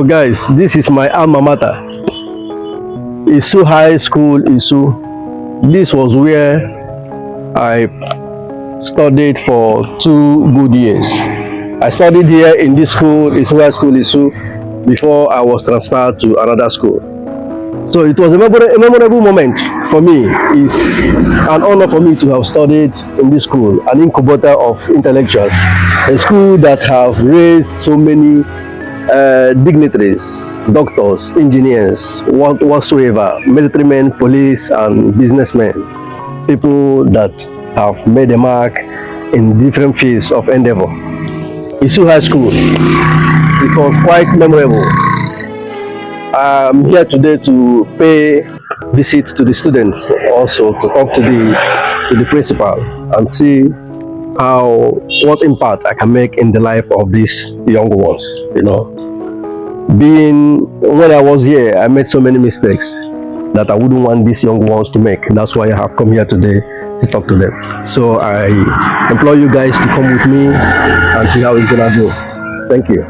So guys, this is my alma mater. Isu High School, Isu. This was where I studied for 2 good years. I studied here in this school, Isu High School, Isu, before I was transferred to another school. So it was a memorable moment for me. It's an honor for me to have studied in this school, an incubator of intellectuals, a school that have raised so many dignitaries, doctors, engineers, whatsoever, military men, police, and businessmen, people that have made a mark in different fields of endeavor. Isu High School, it was quite memorable. I'm here today to pay visit to the students, also to talk to the principal and see what impact I can make in the life of these young ones. You know, when I was here, I made so many mistakes that I wouldn't want these young ones to make. That's why I have come here today to talk to them. So I implore you guys to come with me and see how it's gonna go. Thank you.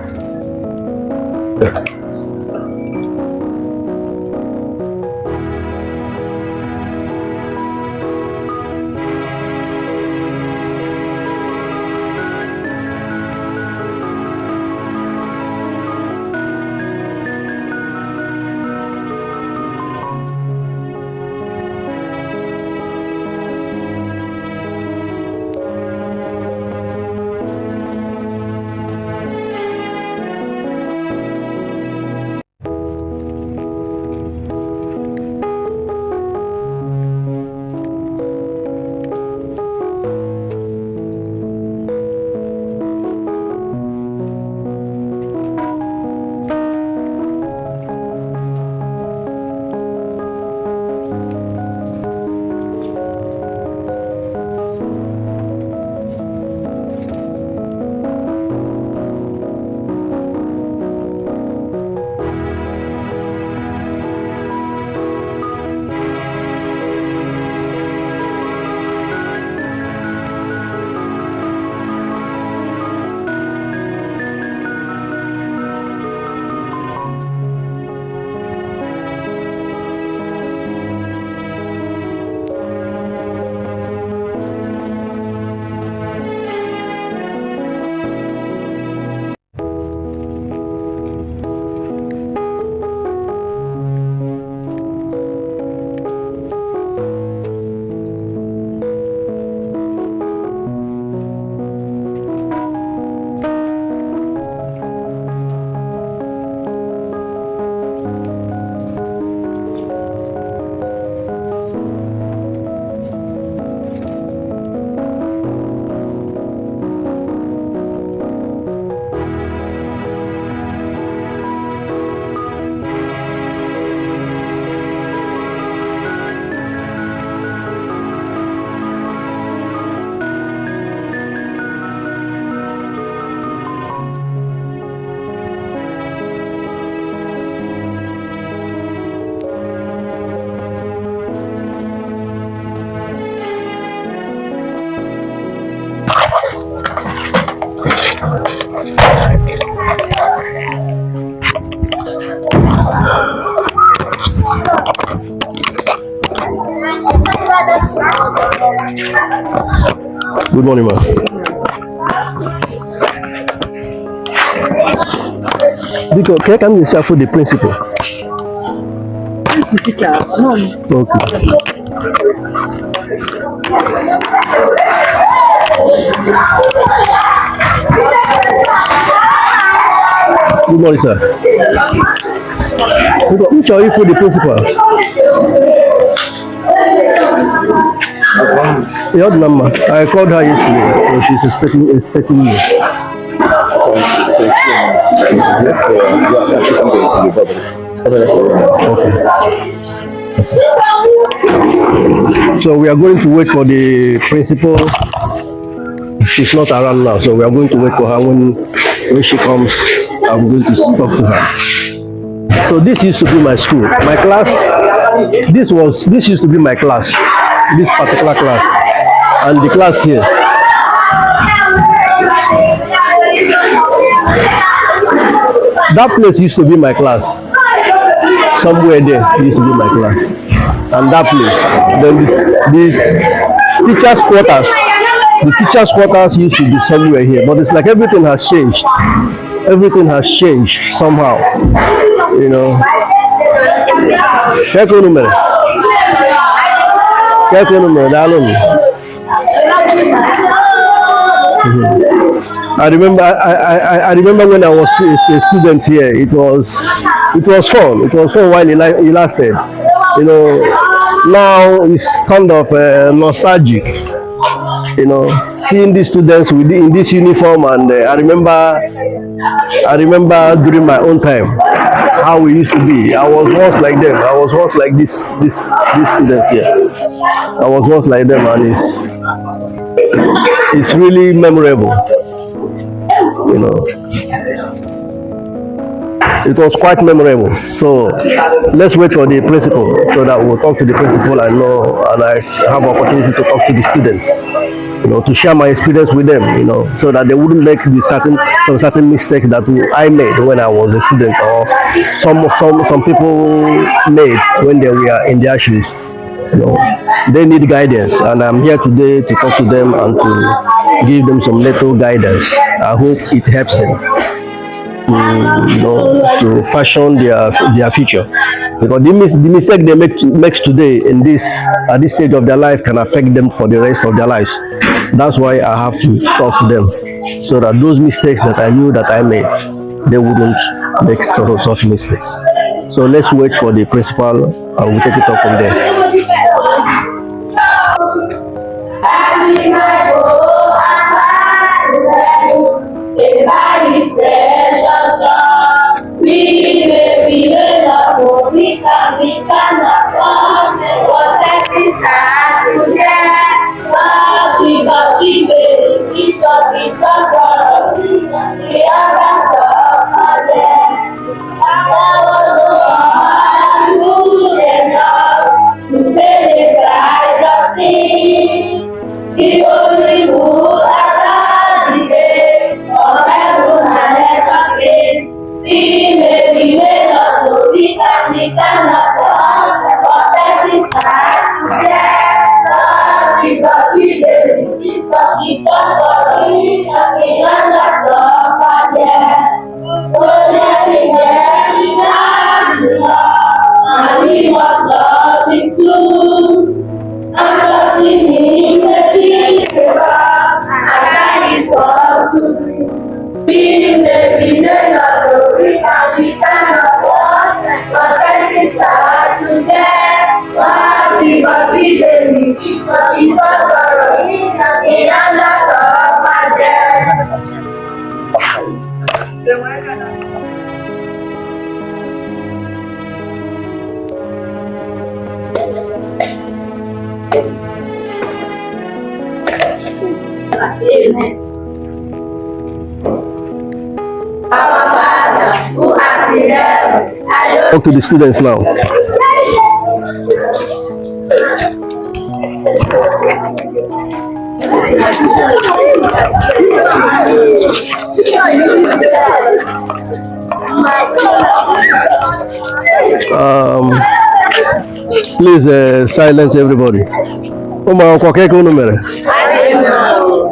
Good morning, ma. Because can I come yourself for the principal? Okay. Good morning, sir. Which are you for the principal? Your number. I called her yesterday, so she's expecting me. Okay. So we are going to wait for the principal. She's not around now, so we are going to wait for her. When she comes, I'm going to talk to her. So this used to be my school, my class. This used to be my class, this particular class, and the class here. That place used to be my class. Somewhere there used to be my class. And that place. Then the teachers' quarters. The teachers' quarters used to be somewhere here. But it's like everything has changed. Everything has changed somehow. You know. Kẹ́kọ̀ọ́ numero. Kẹ́kọ̀ọ́ numero. Dálómi. I remember when I was a student here. It was fun. It was fun while it lasted. You know, now it's kind of nostalgic. You know, seeing these students in this uniform, and I remember during my own time how we used to be. I was once like them. I was once like these students here. I was once like them, and it's really memorable. You know, it was quite memorable. So let's wait for the principal so that we'll talk to the principal and I have opportunity to talk to the students. You know, to share my experience with them. You know, so that they wouldn't make some certain mistakes that I made when I was a student, or some people made when they were in their shoes. You know, they need guidance, and I'm here today to talk to them and to give them some little guidance. I hope it helps them to fashion their future, because the mistake they make today at this stage of their life can affect them for the rest of their lives. That's why I have to talk to them, so that those mistakes that I knew that I made, they wouldn't make such mistakes. So let's wait for the principal and we'll take it up from there. Talk to the students now. Please silence everybody.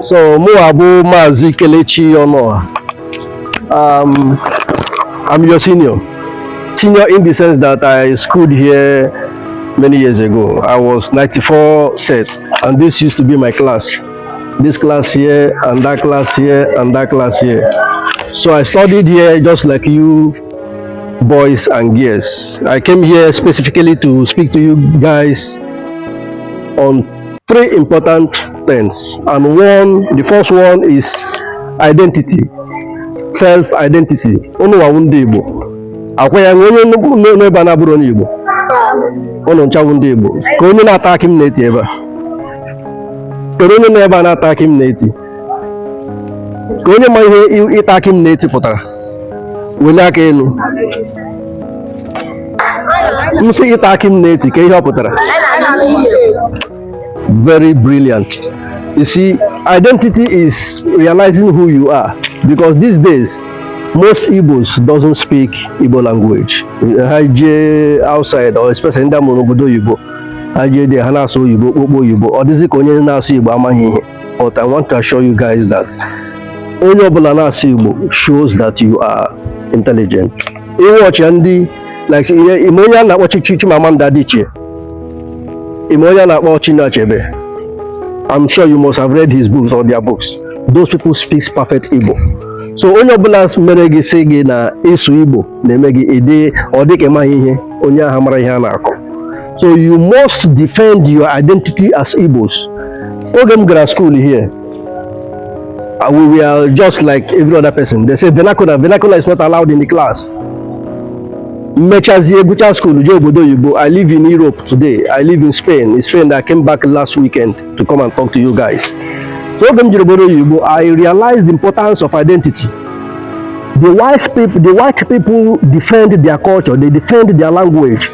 So Muabu Mazi Kelechi Onoa. I'm your senior in the sense that I schooled here many years ago. I was 94 set, and this used to be my class. This class here, and that class here, and that class here. So I studied here just like you boys and girls. I came here specifically to speak to you guys on 3 important things. And the first one is identity. Self-identity. Ono wawundi Igbo. Akwaya onye n'ebe na bụrụ n'Igbo. Ono nchawu ndị Igbo. Ka onye na-ataki m na-eti ebe a. Kedu onye n'ebe na-ataki m na-eti? Ka onye ma ihe ịtaki m na-eti pụtara. Wele aka elu. M sị ịtaki m na-eti ka ihe ọ pụtara. Very brilliant. You see, identity is realizing who you are, because these days most Igbos doesn't speak Igbo language. Haje outside or especially in that monobodo Igbo. Haje de hanaso Igbo, Igbo Igbo. Or this is konye naso Igbo amahi. But I want to assure you guys that onye obula naso Igbo shows that you are intelligent. You watch Andy like imonya na watch chichi mama ndadiche. Imonya na watch Chinachebe. I'm sure you must have read his books or their books. Those people speak perfect Igbo. So onye ọbụla mere gị sị gị na ịsụ Igbo na-eme gị ede ọ dị ka ịmaghị ihe onye ahụ mara ihe a na-akọ. So you must defend your identity as Igbos. Oge m gara school here, we were just like every other person. They say vernacular is not allowed in the class. Mechazie Gucha school, je obodo Igbo. I live in Europe today. I live in Spain. In Spain, I came back last weekend to come and talk to you guys. So I realized the importance of identity. The white people defend their culture, they defend their language.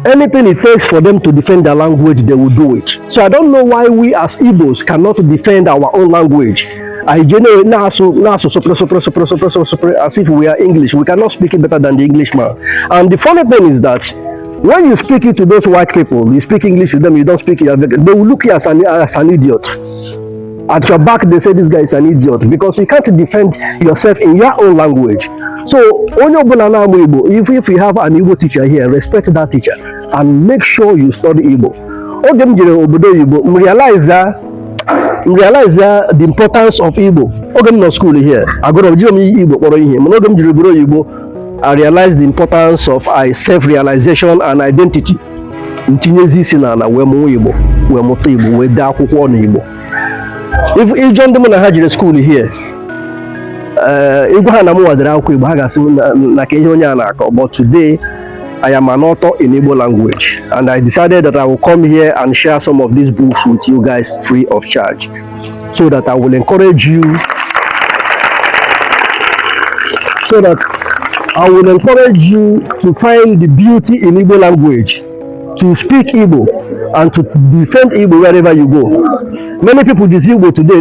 Anything it takes for them to defend their language, they will do it. So I don't know why we as Igbos cannot defend our own language. I generate as if we are English. We cannot speak it better than the Englishman. And the funny thing is that when you speak it to those white people, you speak English to them, you don't speak it, they will look at you as an idiot. At your back, they say this guy is an idiot because you can't defend yourself in your own language. So, if you have an Igbo teacher here, respect that teacher and make sure you study Igbo. Realize the importance of Igbo. No school here. I realized the importance of self-realization and identity. If you join them in a school here, but today I am an author in Igbo language, and I decided that I will come here and share some of these books with you guys free of charge, so that I will encourage you, to find the beauty in Igbo language, to speak Igbo, and to defend Igbo wherever you go. Many people deceive Igbo today.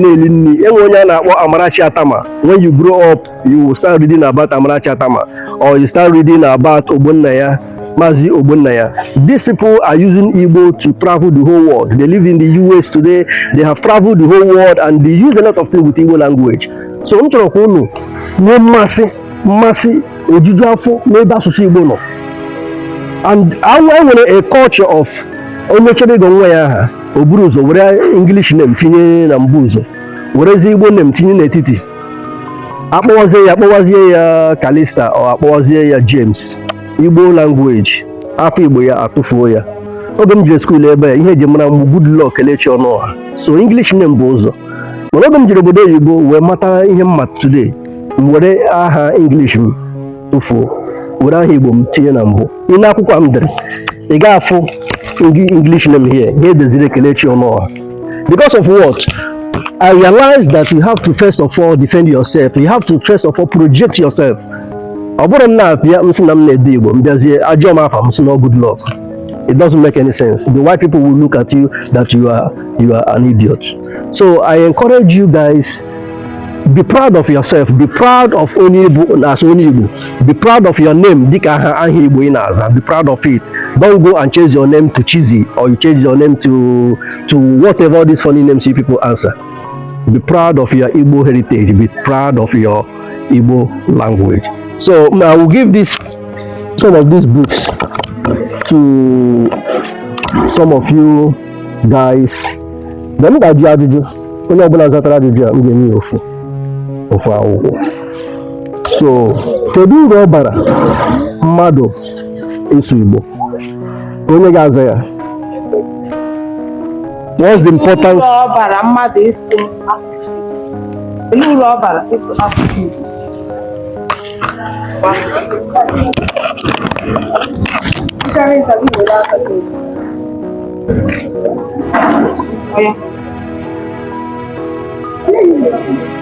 When you grow up, you will start reading about Amarachi Atama, or you start reading about Ogbonnaya, Mazi Ogbonnaya. These people are using Igbo to travel the whole world. They live in the US today. They have traveled the whole world, and they use a lot of things with Igbo language. So, and I want a culture of Oburuzo, where English name tinye na mbuzo, where Igbo name tinye n'etiti. Akpọwazie ya Kalista or akpọwazie ya James. Igbo language, afọ Igbo ya atụfuo ya. Oge m jere school ebe ihe eji mara m good luck kelechi ọnụ ọha. So English name bụ ụzọ. Mana oge m jere obodo Igbo wee mata ihe mma today. M were aha English m tụfuo, were aha Igbo m tinye na mbụ. Ị na-akwụkwọ m dere, ị ga-afụ English name here. Because of what? I realized that you have to first of all defend yourself. You have to first of all project yourself. Good luck. It doesn't make any sense. The white people will look at you that you are an idiot. So I encourage you guys, be proud of yourself. Be proud of Onibu as Onibu. Be proud of your name. Be proud of it. Don't go and change your name to Cheesy, or you change your name to whatever these funny names you people answer. Be proud of your Igbo heritage. Be proud of your Igbo language. So I will give some of these books to some of you guys. So kedu ọbara mmadụ ịsụ Igbo? Onye ga-aza ya. What's the importance? Ọbara mmadụ ịsụ ọbara ịsụ asụsụ Igbo.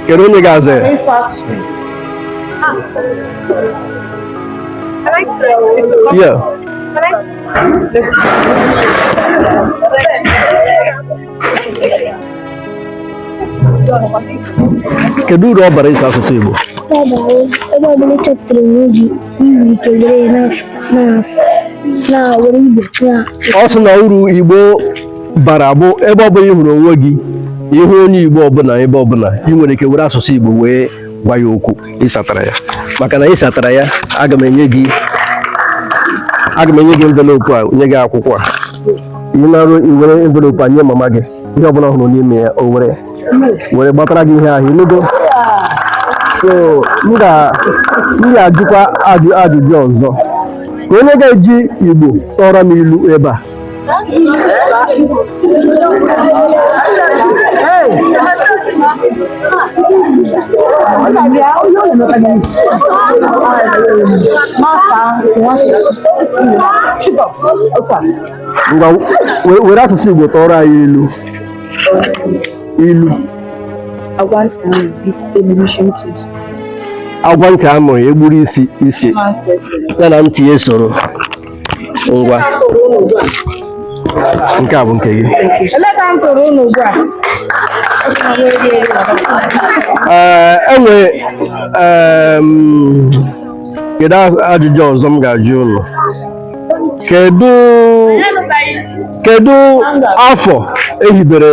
Kedu onye ga-aza ya? Yeah. Kedu uru ọ bara ịsụ asụsụ Igbo? Also na uru Igbo bara bụ ebe ọ bụla ị hụrụ onwe gị ihu onye Igbo ọbụla ebe ọbụla ị nwere ike were asụsụ Igbo wee gwa ya okwu ịsatara ya maka na ịsatara ya aga m enye gị envelope a nye gị akwụkwọ a ị na-arụ iwere envelope a nye mama gị ihe ọbụla hụrụ n'ime ya o were gbatara gị ihe ahụ inugo so m ga-ajụkwa ajụjụ ọzọ ka onye ga-eji Igbo tọrọ m ilu ebe a ngwa were asụsụ Igbo tọrọ anyị ilu agwa ntị amụrụ egburu isi ya na ntị ya soro ngwa nke a bụ nke gị enwe kedu ajụjụ ọzọ m ga-ajụ unu kedu afọ ehibere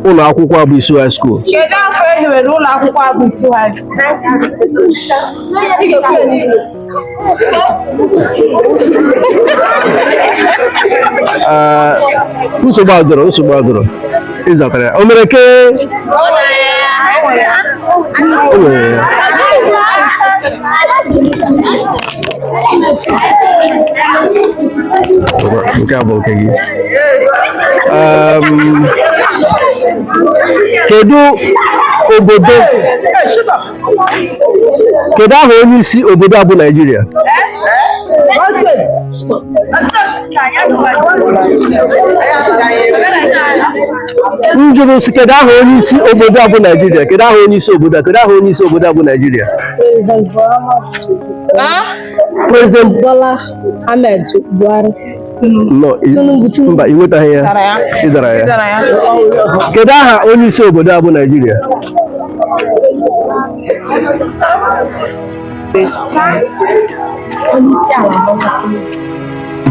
ụlọ akwụkwọ a bụ Isu High School? Kedu afọ ehibere ụlọ akwụkwọ a bụ Isu High School? Nsogbu adọrọ ịzatara ya o mere ke o nwere ya nke a bụ nke gị kedu aha onye isi obodo a bụ Naịjirịa? M jụrụ si kedu aha onye isi obodo a bụ Naịjirịa? Kedu aha onye isi obodo a? Kedu aha onye isi obodo a bụ Naịjirịa? President Bola Ahmed Buhari. No, mba, ị nwetaghị ya. Ị dara ya. Kedu aha onye isi obodo a bụ Naịjirịa?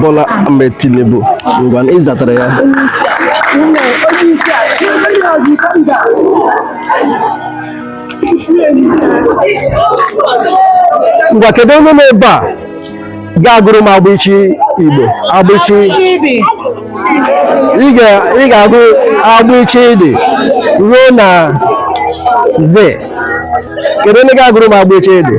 Bola Ahmed Tinubu. Ngwa ị zatara ya. Ngwa kedu onye nọ ebe a ga-agụrụ m agbịchị Igbo? Ị ga-agụ agbịchị dị ruo na Z. Kedu onye ga-agụrụ m agbịchị dị?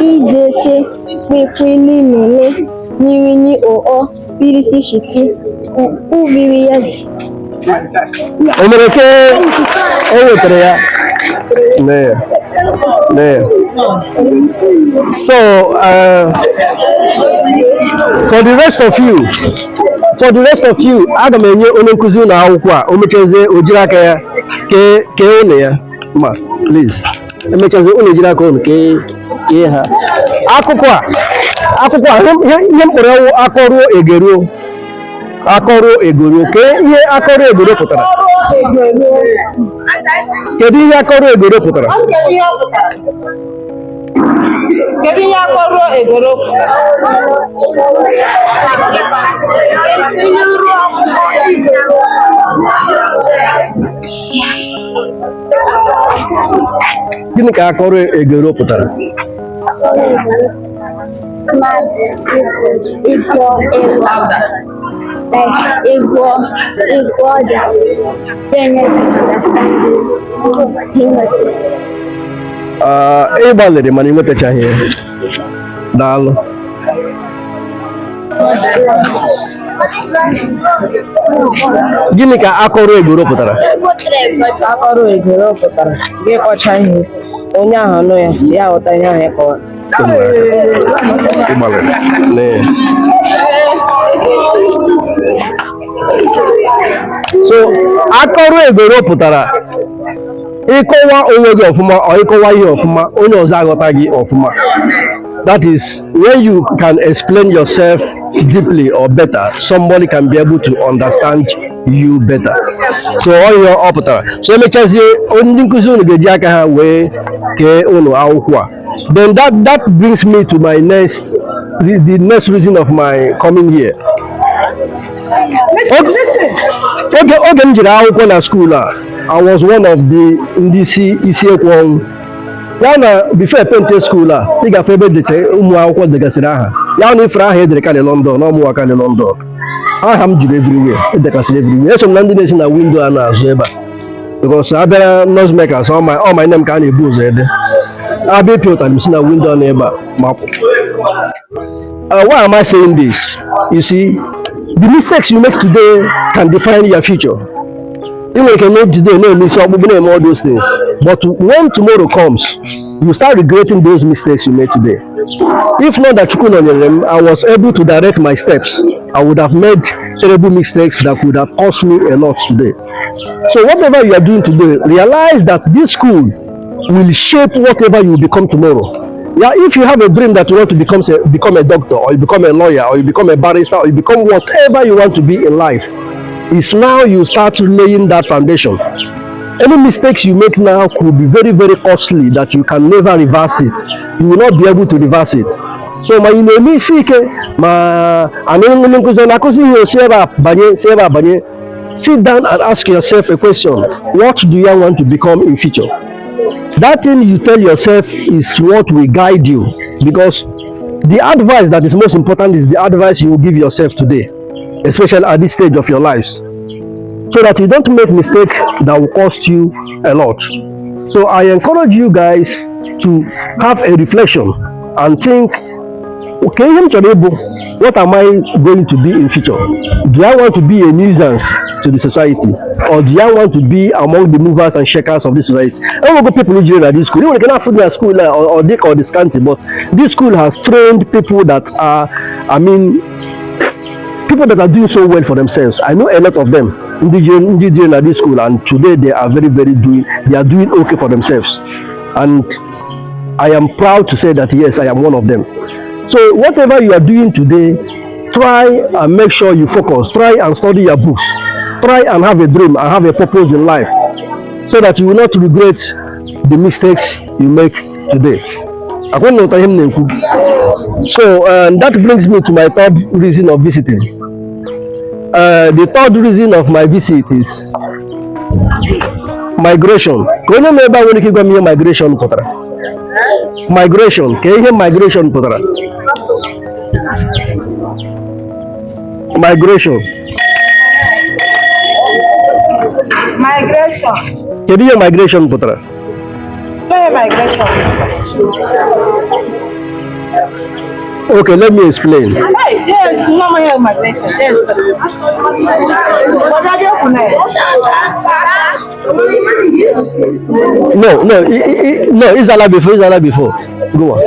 Ijeke kwekwili mele niwinyi oo pirisi shiki ubiri yazi. O mere ke o wetara ya. So for the rest of you aga m enye onye nkụzi ụlọ akwụkwọ a o mechazie o jiri aka ya kee ụlọ ya ma please emechazie ụlọ ejiri aka ụlọ kee ha akụkọ a ihe mkpọrọ ọwụ akọruo egoruo kee ihe akọruo egoro pụtara? Kedu ihe akọruo egoro pụtara? Kedu ihe akọruo egoro? Gịnị ka akọruo egoro pụtara? Ị gbalịrị mana ị nwetachaghị ya. Daalụ. Gịnị ka akọrọ egoro pụtara? Akọrọ egoro pụtara gị kọcha ihe onye ahụ nụ ya ghọta ihe ahụ ya kọwara. So akọrọ egoro pụtara ịkọwa onwe gị ọfụma ọ ịkọwa ihe ọfụma onye ọzọ aghọta gị ọfụma. That is when you can explain yourself deeply or better, somebody can be able to understand you better. So all your opera. So emechazie ndị nkụzi unu ga-eji aka ha wee kee unu akwụkwọ a. Then that brings me to my the next reason of my coming here. Oge m jiri akwụkwọ na school a, I was one of the ndị isi ekwu ya na before pente school a ị gafe ebe dịka ụmụ akwụkwọ degasịrị aha ya na ifere aha edere karị London na ọmụwa karị London, aha m jiri everywhere edekasịrị everywhere. Eso m na ndị na-esi na windo a na-azụ ebe a because abịara nose makers all my name ka a na-ebu ụzọ ede abịa ịpịa ụtarị m si na windo a na ebe a mapụ. Why am I saying this? You see, the mistakes you make today can define your future. You can make today, all those things. But when tomorrow comes, you start regretting those mistakes you made today. If not that I was able to direct my steps, I would have made terrible mistakes that would have cost me a lot today. So whatever you are doing today, realize that this school will shape whatever you become tomorrow. Yeah, if you have a dream that you want to become a doctor, or you become a lawyer, or you become a barrister, or you become whatever you want to be in life, it's now you start laying that foundation. Any mistakes you make now could be very, very costly that you can never reverse it. You will not be able to reverse it. So my name is sit down and ask yourself a question. What do you want to become in future? That thing you tell yourself is what will guide you, because the advice that is most important is the advice you will give yourself today, especially at this stage of your lives, so that you don't make mistakes that will cost you a lot. So I encourage you guys to have a reflection and think, okay, what am I going to be in future? Do I want to be a nuisance to the society, or do I want to be among the movers and shakers of this society? I want to go people who join at this school. You cannot put their school or dick or discount, but this school has trained people that are, people that are doing so well for themselves. I know a lot of them indigenous at this school, and today they are doing okay for themselves, and I am proud to say that yes, I am one of them. So whatever you are doing today, try and make sure you focus. Try and study your books. Try and have a dream and have a purpose in life, so that you will not regret the mistakes you make today. So that brings me to my third reason of visiting. The third reason of my visit is migration. Can you remember when you got me migration? Migration. Can you hear migration? Migration. Migration. Can you hear migration, Putra? Migration. Okay, let me explain. Yes, no migration. No, it's Allah before. Go on.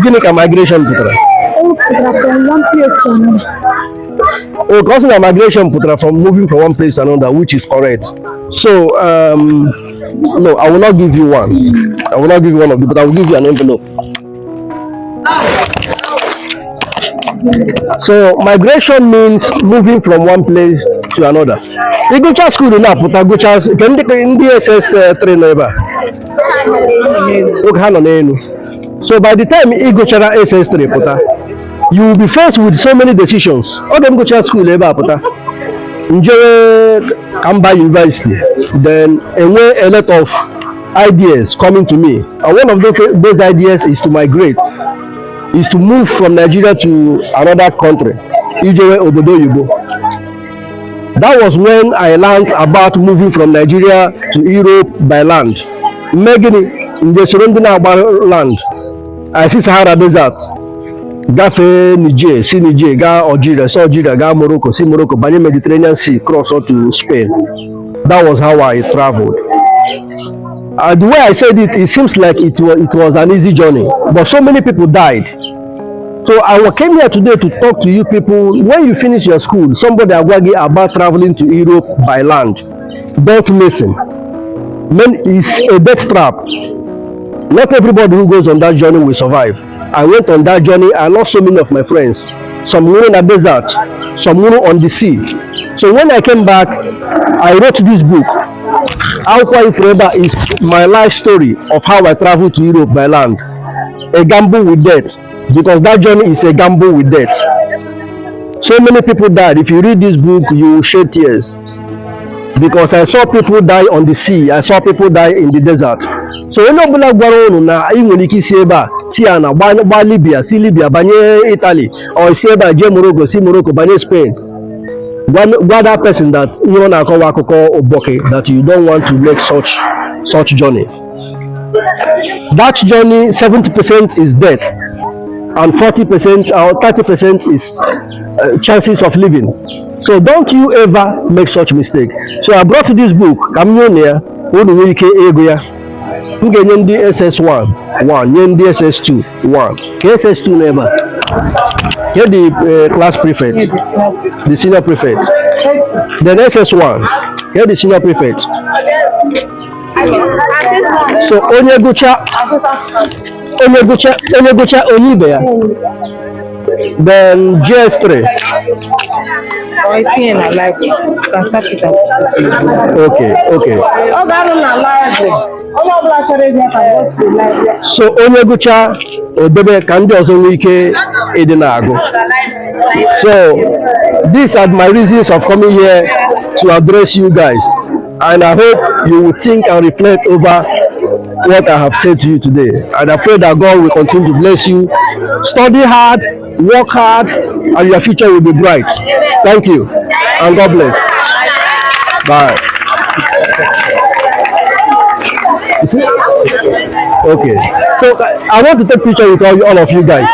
Give me a migration, Putra. From one place to another. Oh, causing a migration, Putra, from moving from one place to another, which is correct. So, no, I will not give you one. I will not give you one of them, but I will give you an envelope. So, migration means moving from one place to another. You go to school now, Putra, go to can you SS train over? Okay, so by the time you go to SS train, Putra, you will be faced with so many decisions. All them go to school, Putra. Enjoy Kamba University, then a lot of ideas coming to me, and one of those ideas is to migrate, is to move from Nigeria to another country. That was when I learned about moving from Nigeria to Europe by land. Megini in the surrounding land, I see Sahara Desert. Gafe Niger, see Niger, ga Algeria, see Algeria, ga Morocco, see Morocco, by the Mediterranean Sea, cross out to Spain. That was how I traveled. The way I said it, it seems like it was an easy journey, but so many people died. So I came here today to talk to you people. When you finish your school, somebody agwagi about traveling to Europe by land. Don't listen. Man, it's a death trap. Not everybody who goes on that journey will survive. I went on that journey and lost so many of my friends. Some were in the desert, some were on the sea. So when I came back, I wrote this book. Alqua Forever is my life story of how I traveled to Europe by land. A gamble with death, because that journey is a gamble with death. So many people died. If you read this book, you will shed tears. Because I saw people die on the sea, I saw people die in the desert. So onye ọbụla gwara unu na ị nwere ike isi ebe a si ya na gba Libya, si Libya banye Italy, or si ebe a jee Morocco, si Morocco banye Spain. Gwa that person that ihe ọ na-akọwa akụkọ oboke, that you don't want to make such journey. That journey, 70% is death, and 40% or 30% is chances of living. So don't you ever make such mistake. So I brought this book. I'm here. Who do we ego ya? Who get the SS1 1, yen the SS2 1. SS2 never. Here the class prefect, the senior prefect. Then SS1. Here the senior prefect. So onye gucha onibe ya. Then GS3. Okay. So onye gucha odebe ka ndị ọzọ nwee ike ịdị na-agụ. So these are my reasons of coming here to address you guys, and I hope you will think and reflect over what I have said to you today, and I pray that God will continue to bless you. Study hard, work hard, and your future will be bright. Thank you, and God bless. Bye. You see? Okay. So I want to take picture with all of you guys.